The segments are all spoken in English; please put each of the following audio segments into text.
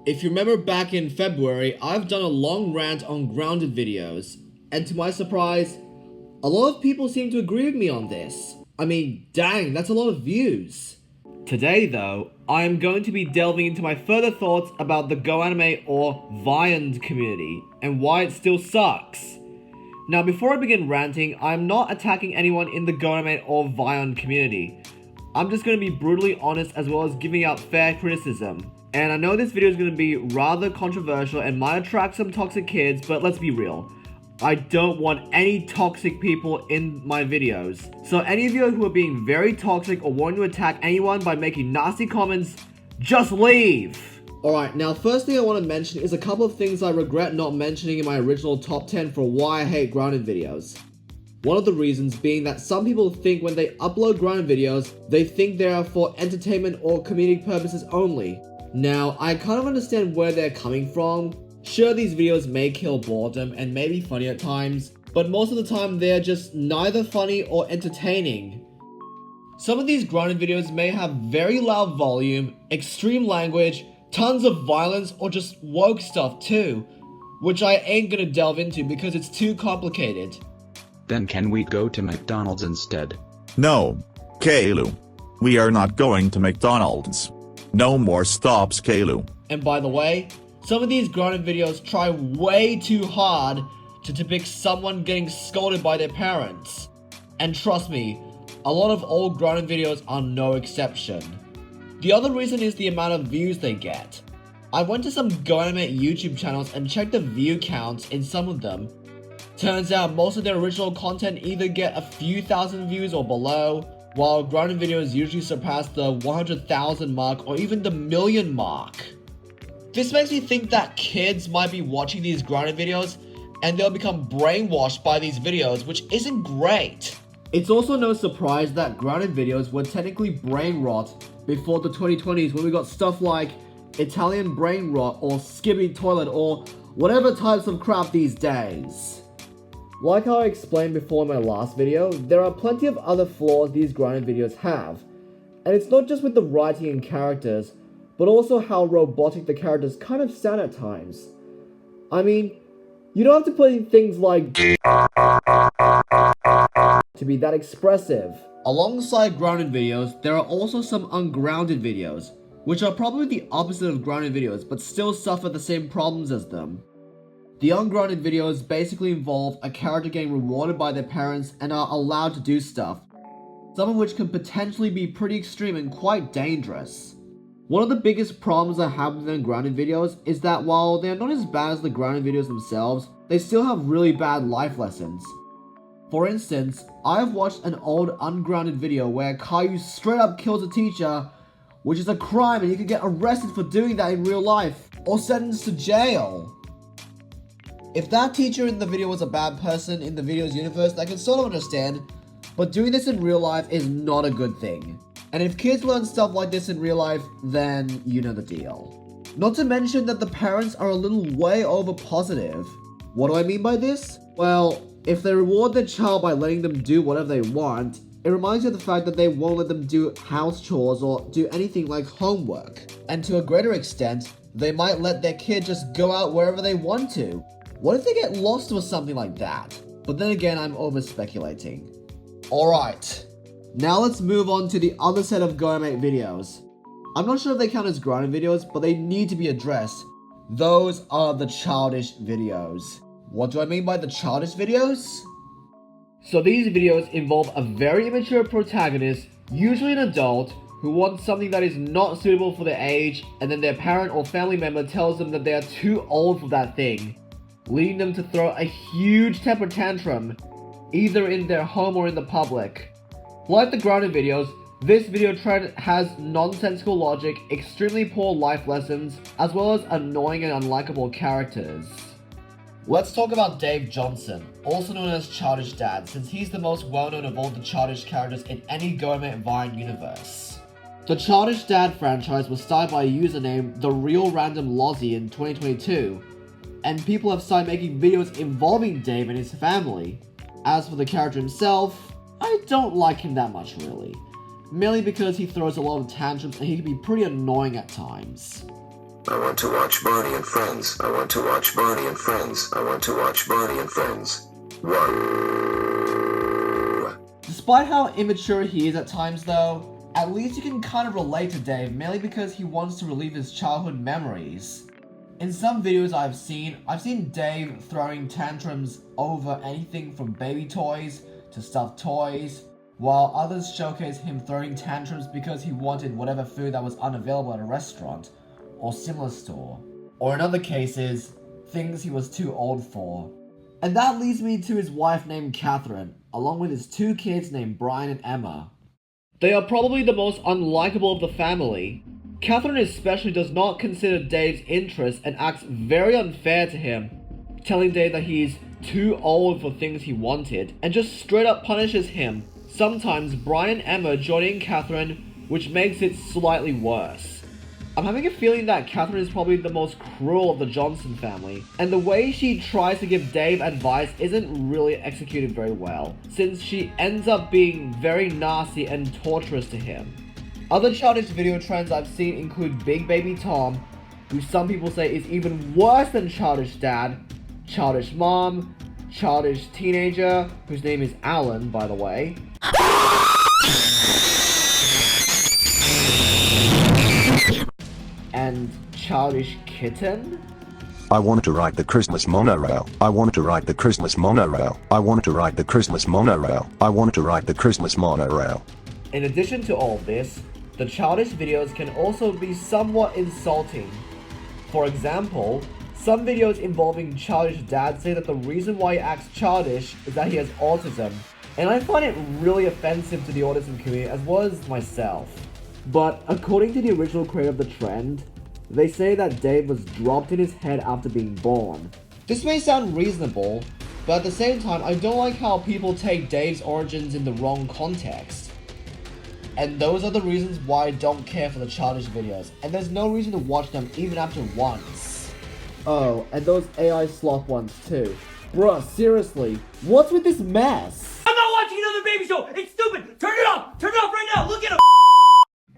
If you remember back in February, I've done a long rant on Grounded videos, and to my surprise, a lot of people seem to agree with me on this. I mean, dang, that's a lot of views. Today though, I am going to be delving into my further thoughts about the GoAnimate or Vyond community, and why it still sucks. Now before I begin ranting, I am not attacking anyone in the GoAnimate or Vyond community. I'm just going to be brutally honest as well as giving out fair criticism. And I know this video is going to be rather controversial and might attract some toxic kids, but let's be real. I don't want any toxic people in my videos. So any of you who are being very toxic or wanting to attack anyone by making nasty comments, just leave! Alright, now first thing I want to mention is a couple of things I regret not mentioning in my original top 10 for why I hate grounded videos. One of the reasons being that some people think when they upload grounded videos, they think they are for entertainment or comedic purposes only. Now, I kind of understand where they're coming from. Sure, these videos may kill boredom and may be funny at times, but most of the time they're just neither funny or entertaining. Some of these grounded videos may have very loud volume, extreme language, tons of violence, or just woke stuff too, which I ain't gonna delve into because it's too complicated. Then can we go to McDonald's instead? No, Kalu. We are not going to McDonald's. No more stops, Kalu. And by the way, some of these grounded videos try way too hard to depict someone getting scolded by their parents. And trust me, a lot of old grounded videos are no exception. The other reason is the amount of views they get. I went to some GoAnimate YouTube channels and checked the view counts in some of them. Turns out most of their original content either get a few thousand views or below, while grounded videos usually surpass the 100,000 mark or even the million mark. This makes me think that kids might be watching these grounded videos and they'll become brainwashed by these videos, which isn't great. It's also no surprise that grounded videos were technically brain rot before the 2020s when we got stuff like Italian brain rot or skibby toilet or whatever types of crap these days. Like how I explained before in my last video, there are plenty of other flaws these grounded videos have. And it's not just with the writing and characters, but also how robotic the characters kind of sound at times. I mean, you don't have to put in things like to be that expressive. Alongside grounded videos, there are also some ungrounded videos, which are probably the opposite of grounded videos, but still suffer the same problems as them. The ungrounded videos basically involve a character getting rewarded by their parents and are allowed to do stuff, some of which can potentially be pretty extreme and quite dangerous. One of the biggest problems I have with ungrounded videos is that while they're not as bad as the grounded videos themselves, they still have really bad life lessons. For instance, I have watched an old ungrounded video where Caillou straight up kills a teacher, which is a crime and you could get arrested for doing that in real life, or sentenced to jail. If that teacher in the video was a bad person in the video's universe, I can sort of understand, but doing this in real life is not a good thing. And if kids learn stuff like this in real life, then you know the deal. Not to mention that the parents are a little way over positive. What do I mean by this? Well, if they reward their child by letting them do whatever they want, it reminds you of the fact that they won't let them do house chores or do anything like homework. And to a greater extent, they might let their kid just go out wherever they want to. What if they get lost or something like that? But then again, I'm over speculating. Alright, now let's move on to the other set of GoAnimate videos. I'm not sure if they count as grounded videos, but they need to be addressed. Those are the childish videos. What do I mean by the childish videos? So these videos involve a very immature protagonist, usually an adult, who wants something that is not suitable for their age, and then their parent or family member tells them that they are too old for that thing, leading them to throw a huge temper tantrum, either in their home or in the public. Like the grounded videos, this video trend has nonsensical logic, extremely poor life lessons, as well as annoying and unlikable characters. Let's talk about Dave Johnson, also known as Childish Dad, since he's the most well-known of all the Childish characters in any GoAnimate Vyond universe. The Childish Dad franchise was started by a user named The Real Random Lozzie in 2022, and people have started making videos involving Dave and his family. As for the character himself, I don't like him that much really, mainly because he throws a lot of tantrums and he can be pretty annoying at times. I want to watch Barney and Friends. I want to watch Barney and Friends. I want to watch Barney and Friends. Whoa. Despite how immature he is at times though, at least you can kind of relate to Dave, mainly because he wants to relive his childhood memories. In some videos I've seen Dave throwing tantrums over anything from baby toys to stuffed toys, while others showcase him throwing tantrums because he wanted whatever food that was unavailable at a restaurant or similar store. Or in other cases, things he was too old for. And that leads me to his wife named Catherine, along with his 2 kids named Brian and Emma. They are probably the most unlikable of the family. Catherine especially does not consider Dave's interests and acts very unfair to him, telling Dave that he's too old for things he wanted, and just straight up punishes him. Sometimes Brian and Emma join in Catherine, which makes it slightly worse. I'm having a feeling that Catherine is probably the most cruel of the Johnson family, and the way she tries to give Dave advice isn't really executed very well, since she ends up being very nasty and torturous to him. Other childish video trends I've seen include Big Baby Tom, who some people say is even worse than Childish Dad, Childish Mom, Childish Teenager, whose name is Alan, by the way, and Childish Kitten. I want to ride the Christmas monorail. I want to ride the Christmas monorail. I want to ride the Christmas monorail. I want to ride the Christmas monorail. In addition to all this, the childish videos can also be somewhat insulting. For example, some videos involving Childish Dad say that the reason why he acts childish is that he has autism, and I find it really offensive to the autism community as well as myself. But according to the original creator of the trend, they say that Dave was dropped in his head after being born. This may sound reasonable, but at the same time I don't like how people take Dave's origins in the wrong context. And those are the reasons why I don't care for the childish videos, and there's no reason to watch them even after once. Oh, and those AI sloth ones too. Bruh, seriously, what's with this mess? I'm not watching another baby show! It's stupid! Turn it off! Turn it off right now! Look at him!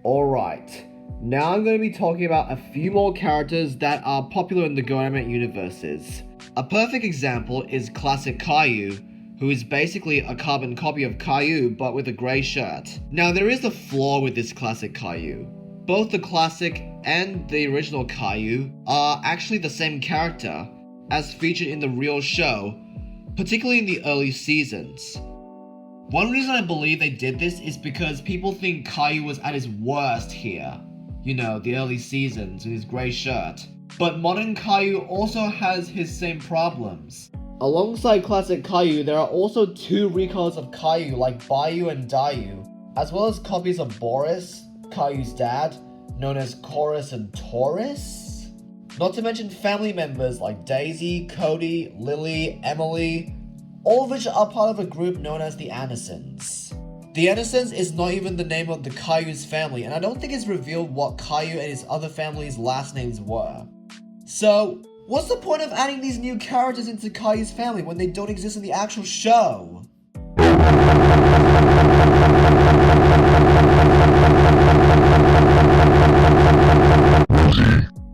Alright, now I'm going to be talking about a few more characters that are popular in the GoAnimate universes. A perfect example is Classic Caillou, who is basically a carbon copy of Caillou but with a grey shirt. Now there is a flaw with this Classic Caillou. Both the classic and the original Caillou are actually the same character, as featured in the real show, particularly in the early seasons. One reason I believe they did this is because people think Caillou was at his worst here. You know, the early seasons with his grey shirt. But modern Caillou also has his same problems. Alongside classic Caillou, there are also 2 recolors of Caillou like Bayou and Dayu, as well as copies of Boris, Caillou's dad, known as Chorus and Taurus. Not to mention family members like Daisy, Cody, Lily, Emily, all of which are part of a group known as the Andersons. The Andersons is not even the name of the Caillou's family, and I don't think it's revealed what Caillou and his other family's last names were. So, what's the point of adding these new characters into Caillou's family when they don't exist in the actual show?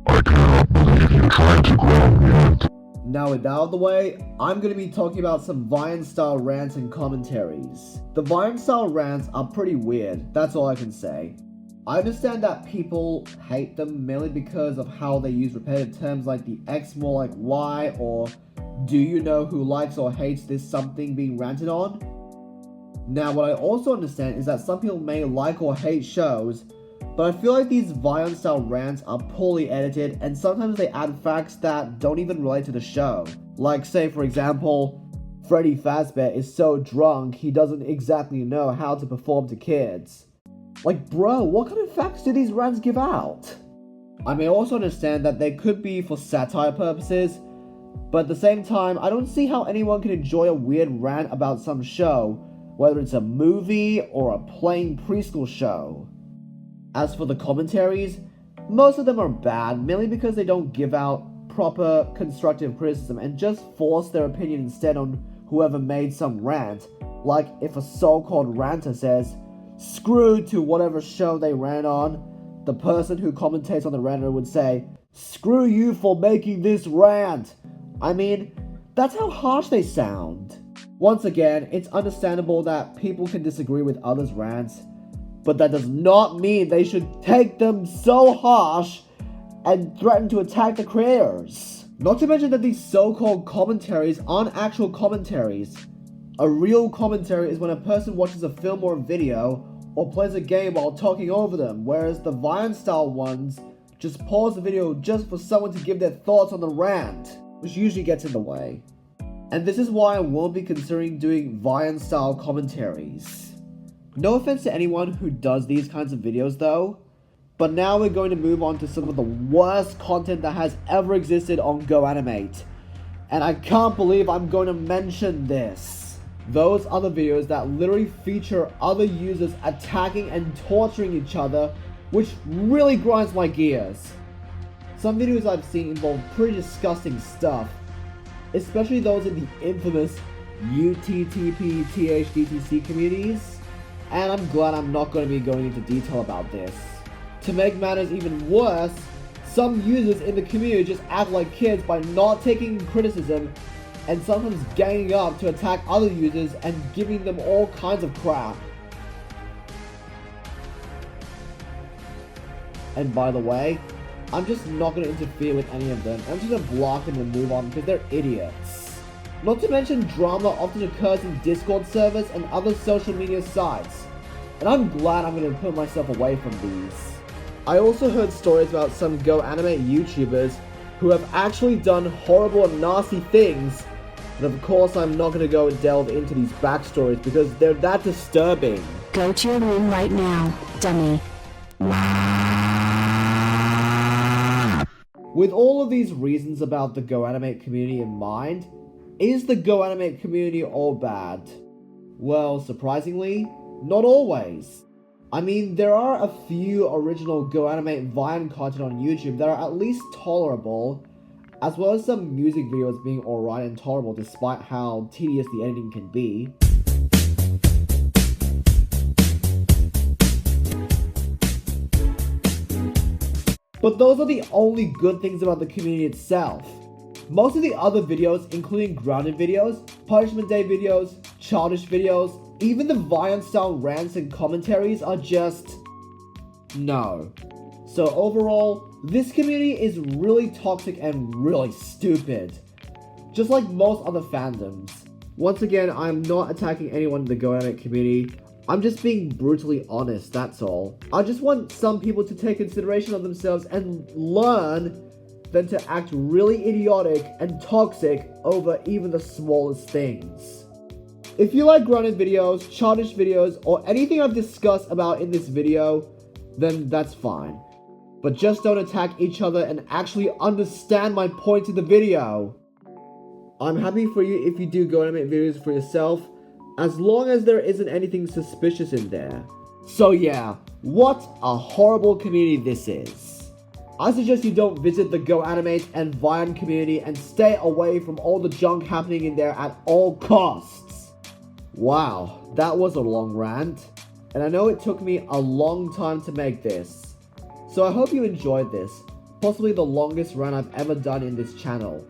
I cannot believe you tried to ground me. Now with that out of the way, I'm going to be talking about some Vyond style rants and commentaries. The Vyond style rants are pretty weird, that's all I can say. I understand that people hate them mainly because of how they use repetitive terms like the X more like Y, or do you know who likes or hates this something being ranted on? Now what I also understand is that some people may like or hate shows, but I feel like these Vyond style rants are poorly edited and sometimes they add facts that don't even relate to the show. Like say for example, Freddy Fazbear is so drunk he doesn't exactly know how to perform to kids. Like bro, what kind of facts do these rants give out? I may also understand that they could be for satire purposes, but at the same time I don't see how anyone can enjoy a weird rant about some show, whether it's a movie or a plain preschool show. As for the commentaries, most of them are bad, mainly because they don't give out proper constructive criticism and just force their opinion instead on whoever made some rant. Like if a so-called ranter says, "Screw to whatever show they ran on," the person who commentates on the ranter would say, Screw you for making this rant. I mean, that's how harsh they sound. Once again, it's understandable that people can disagree with others' rants, but that does not mean they should take them so harsh and threaten to attack the creators. Not to mention that these so-called commentaries aren't actual commentaries. A real commentary is when a person watches a film or a video, or plays a game while talking over them, whereas the Vyond style ones just pause the video just for someone to give their thoughts on the rant, which usually gets in the way. And this is why I won't be considering doing Vyond style commentaries. No offense to anyone who does these kinds of videos though, but now we're going to move on to some of the worst content that has ever existed on GoAnimate. And I can't believe I'm going to mention this. Those other videos that literally feature other users attacking and torturing each other, which really grinds my gears. Some videos I've seen involve pretty disgusting stuff, especially those in the infamous UTTP THDTC communities, and I'm glad I'm not going to be going into detail about this. To make matters even worse, some users in the community just act like kids by not taking criticism and sometimes ganging up to attack other users and giving them all kinds of crap. And by the way, I'm just not going to interfere with any of them. I'm just going to block them and move on because they're idiots. Not to mention drama often occurs in Discord servers and other social media sites. And I'm glad I'm going to put myself away from these. I also heard stories about some GoAnimate YouTubers who have actually done horrible and nasty things. And of course I'm not going to go and delve into these backstories because they're that disturbing. Go to your room right now, dummy. With all of these reasons about the GoAnimate community in mind, is the GoAnimate community all bad? Well, surprisingly, not always. I mean, there are a few original GoAnimate Vyond content on YouTube that are at least tolerable, as well as some music videos being alright and tolerable despite how tedious the editing can be. But those are the only good things about the community itself. Most of the other videos, including Grounded videos, Punishment Day videos, Childish videos, even the Vyond style rants and commentaries are just... no. So overall, this community is really toxic and really stupid. Just like most other fandoms. Once again, I'm not attacking anyone in the GoAnimate community. I'm just being brutally honest, that's all. I just want some people to take consideration of themselves and learn than to act really idiotic and toxic over even the smallest things. If you like Grounded videos, Childish videos, or anything I've discussed about in this video, then that's fine. But just don't attack each other and actually understand my point of the video. I'm happy for you if you do GoAnimate videos for yourself, as long as there isn't anything suspicious in there. So yeah, what a horrible community this is. I suggest you don't visit the GoAnimate and Vyond community and stay away from all the junk happening in there at all costs. Wow, that was a long rant. And I know it took me a long time to make this. So I hope you enjoyed this, possibly the longest rant I've ever done in this channel.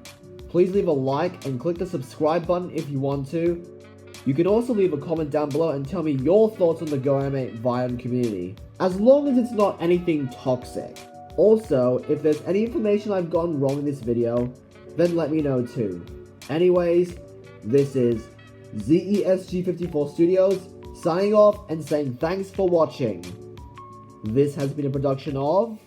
Please leave a like and click the subscribe button if you want to. You can also leave a comment down below and tell me your thoughts on the GoAnimate Vyond community, as long as it's not anything toxic. Also, if there's any information I've gotten wrong in this video, then let me know too. Anyways, this is ZESG54 Studios, signing off and saying thanks for watching. This has been a production of